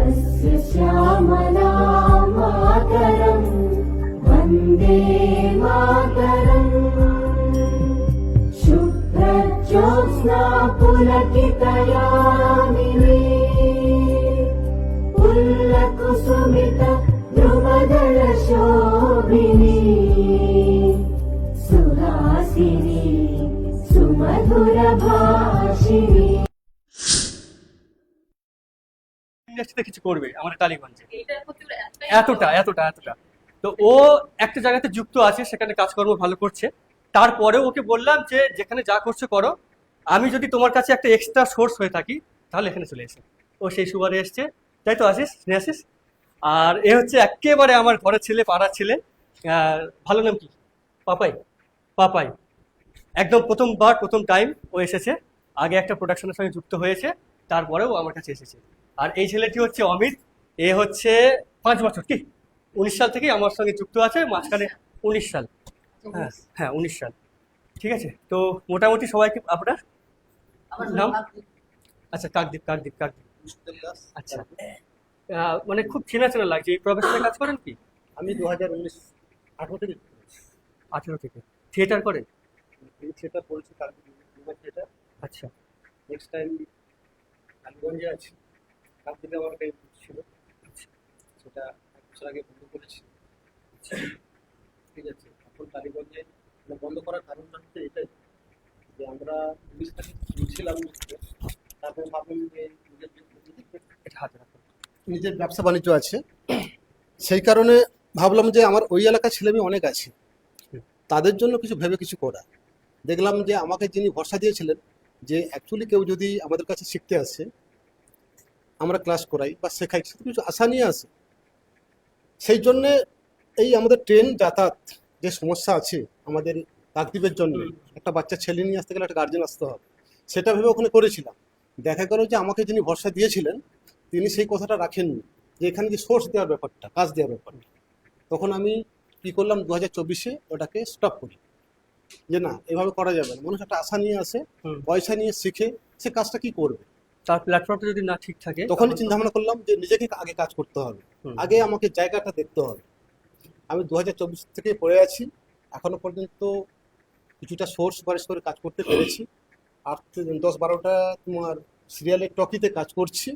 सस्य श्यामला मातरं वन्दे मातरम् शुभ्रज्योत्स्ना पुलकितयामिनी पुल्लकुसुमित ध्रुवदलशोभिनी सुहासिनी सुमधुरभाषिणी। ইন্ডাস্ট্রিতে কিছু করবে আমাদের টালিগঞ্জে, এতটা এতটা এতটা। তো ও একটা জায়গাতে যুক্ত আছে, সেখানে কাজকর্ম ভালো করছে। তারপরেও ওকে বললাম যে যেখানে যা করছো করো, আমি যদি তোমার কাছে একটা এক্সট্রা সোর্স হয়ে থাকি তাহলে এখানে চলে এসে। ও সেই সুবাদে এসছে, তাই তো আসিস স্নেহাসিস। আর এ হচ্ছে একেবারে আমার ঘরের ছেলে, পাড়ার ছেলে। ভালো নাম কি? পাপাই। পাপাই একদম প্রথম টাইম ও এসেছে। আগে একটা প্রোডাকশনের সঙ্গে যুক্ত হয়েছে, তারপরেও আমার কাছে এসেছে। আর এই ছেলেটি হচ্ছে অমিত। এ হচ্ছে 5 বছর কি 19 সাল থেকেই আমার সঙ্গে যুক্ত আছে, মাঝখানে 19 সাল। হ্যাঁ হ্যাঁ 19 সাল, ঠিক আছে। তো মোটামুটি সবাইকে আপনার নাম? আচ্ছা কাকদ্বীপ। আচ্ছা মানে খুব চেনা চেনা লাগছে। এই প্রফেশনে কাজ করেন কি? আমি 2018 থেকে 18 থেকে থিয়েটার করেন? থিয়েটার করেছি, কাকদ্বীপ থিয়েটার। আচ্ছা, নেক্সট টাইম টালিগঞ্জে আছি। কাকদ্বীপে আমার একটা ছিল, সেটা 1 বছর আগে বন্ধ করেছি। ঠিক আছে, এখন টালিগঞ্জে বন্ধ করার কারণটা হচ্ছে এটাই যে আমরা জিনিসটাকে বুঝছিলাম, তারপর ভাবলাম যে নিজের ব্যবসা বাণিজ্য আছে, সেই কারণে ভাবলাম যে আমার ওই এলাকার ছেলেমেয়ে অনেক আছে, তাদের জন্য কিছু ভেবে কিছু করা। দেখলাম যে আমাকে যিনি ভরসা দিয়েছিলেন যে অ্যাকচুয়ালি কেউ যদি আমাদের কাছে শিখতে আসে, আমরা ক্লাস করাই বা শেখাই, সেটা কিছু আশা নিয়ে আসে। সেই জন্যে এই আমাদের ট্রেন যাতায়াত যে সমস্যা আছে আমাদের কাকদ্বীপের জন্য, একটা বাচ্চা ছেলে নিয়ে আসতে গেলে একটা গার্জেন আসতে হবে, সেটা ভেবে ওখানে করেছিলাম। দেখা গেল যে আমাকে যিনি ভরসা দিয়েছিলেন তিনি সেই কথাটা রাখেননি, যে এখানে যে সোর্স দেওয়ার ব্যাপারটা, কাজ দেওয়ার ব্যাপারটা। তখন আমি কী করলাম, 2024-এ ওটাকে স্টপ করি, যে না এভাবে করা যাবে না। মানুষ একটা আশা নিয়ে আসে, পয়সা নিয়ে শিখে, সে কাজটা কি করবে, তার প্ল্যাটফর্মটা যদি না ঠিক থাকে, তখনই চিন্তা ভাবনা করলাম যে নিজেকে আগে কাজ করতে হবে, আগে আমাকে জায়গাটা দেখতে হবে। আমি 2024 থেকে পড়ে আছি, এখনো পর্যন্ত কিছুটা সোর্স সুপারিশ করে কাজ করতে পেরেছি। আর 10-12টা তোমার সিরিয়ালের টকিতে কাজ করছি,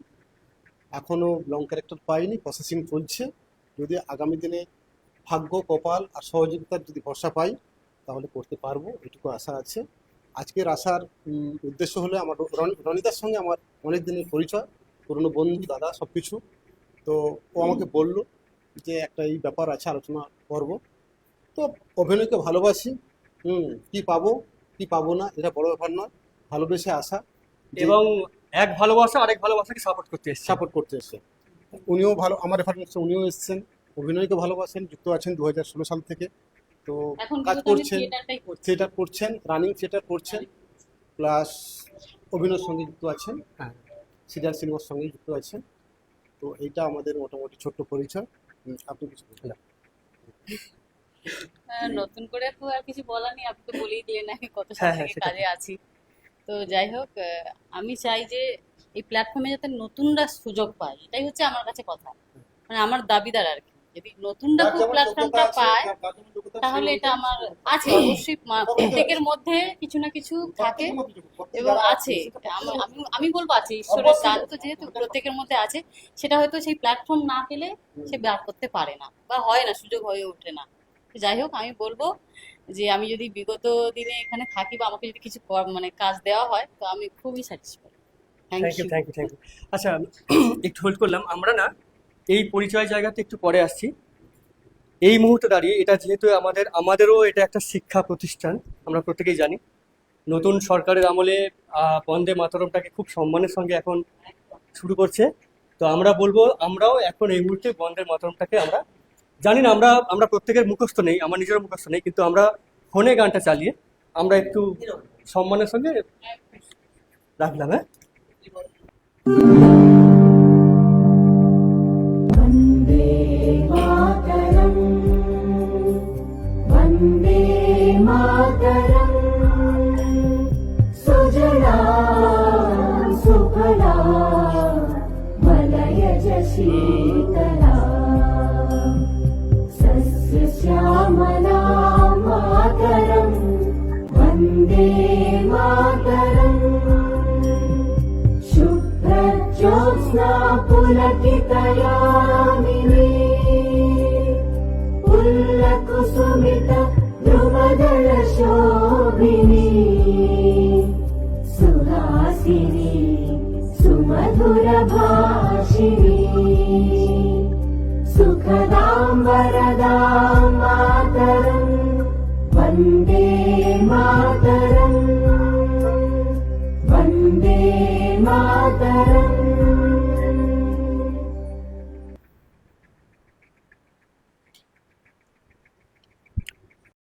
এখনো লং ক্যারেক্টার পাইনি, প্রসেসিং চলছে। যদি আগামী দিনে ভাগ্য, কপাল আর সহযোগিতার যদি ভরসা পাই তাহলে করতে পারবো, এটুকু আশা আছে। আজকের আসার উদ্দেশ্য হলো আমার রনিতার সঙ্গে আমার অনেক দিনের পরিচয়, পুরনো বন্ধু, দাদা, সব কিছু। তো ও আমাকে বললো যে একটা এই ব্যাপার আছে, আলোচনা করব। তো অভিনয়কে ভালোবাসি, কি পাবো কি পাবো না এটা বড় ব্যাপার নয়, ভালোবেসে আসা। এবং এক ভালোবাসা আরেক ভালোবাসাকে সাপোর্ট করতে এসছে। উনিও ভালো, আমার রেফারেন্সে উনিও এসছেন, অভিনয়কে ভালোবাসেন, যুক্ত আছেন 2016 সাল থেকে। তো কাজ করছেন, থিয়েটার করছেন, রানিং থিয়েটার করছেন, প্লাস অভিনয়ের সঙ্গে যুক্ত আছেন, সিরিয়াল সিনেমার সঙ্গে যুক্ত আছেন। তো এইটা আমাদের মোটামুটি ছোট্ট পরিচয়। আপনি কিছু বলবেন? নতুন করে তো আর কিছু বলার নেই, আপনি তো বলেই দিলেন আমি কত সাল থেকে কাজে আছি। তো যাই হোক, আমি চাই যে এই প্ল্যাটফর্মে যাতে নতুনরা সুযোগ পায়, এটাই হচ্ছে আমার কাছে কথা, মানে আমার দাবিদার আর কি। যদি নতুনরা খুব প্ল্যাটফর্মটা পায় তাহলে এটা আমার আছে, অবশ্যই প্রত্যেকের মধ্যে কিছু না কিছু থাকে এবং আছে। আমি বলবো আছে, ঈশ্বরের দান তো যেহেতু প্রত্যেকের মধ্যে আছে, সেটা হয়তো সেই প্ল্যাটফর্ম না পেলে সে বার করতে পারে না বা হয় না, সুযোগ হয়ে ওঠে না। যাই হোক, আমি বলবো যে আমি যদি বিগত দিনে এখানে থাকি বা আমাকে যদি কিছু মানে কাজ দেওয়া হয় তো আমি খুবই স্যাটিসফাইড। Thank you. আচ্ছা একটু হোল্ড করলাম, আমরা না এই পরিচয় জায়গাতে একটু পরে আসছি। এই মুহূর্তে দাঁড়িয়ে এটা যেহেতু আমাদেরও এটা একটা শিক্ষা প্রতিষ্ঠান, আমরা প্রত্যেকেই জানি। নতুন সরকারের আমলে বন্দে মাতরমটাকে খুব সম্মানের সঙ্গে এখন শুরু করছে। তো আমরা বলবো, আমরাও এখন এই মুহূর্তে বন্দে মাতরমটাকে আমরা জানি না, আমরা প্রত্যেকের মুখস্থ নেই, আমার নিজেরও মুখস্থ নেই, কিন্তু আমরা ফোনে গানটা চালিয়ে আমরা একটু সম্মানের সঙ্গে রাখলাম। হ্যাঁ, वन्दे मातरम् वन्दे मातरम् सुजला सुफला मलयज शीतला सस्यश्यामला मातरम् वन्दे मातरम् शुभ्रज्योत्स्ना पुलकितयामिनी पुल्लकुसुमित ध्रुवदलशोभिनी सुहासिनी सुमधुरभाषिणी सुखदां वरदां मातरम् वन्दे मातरम् वन्दे मातरम्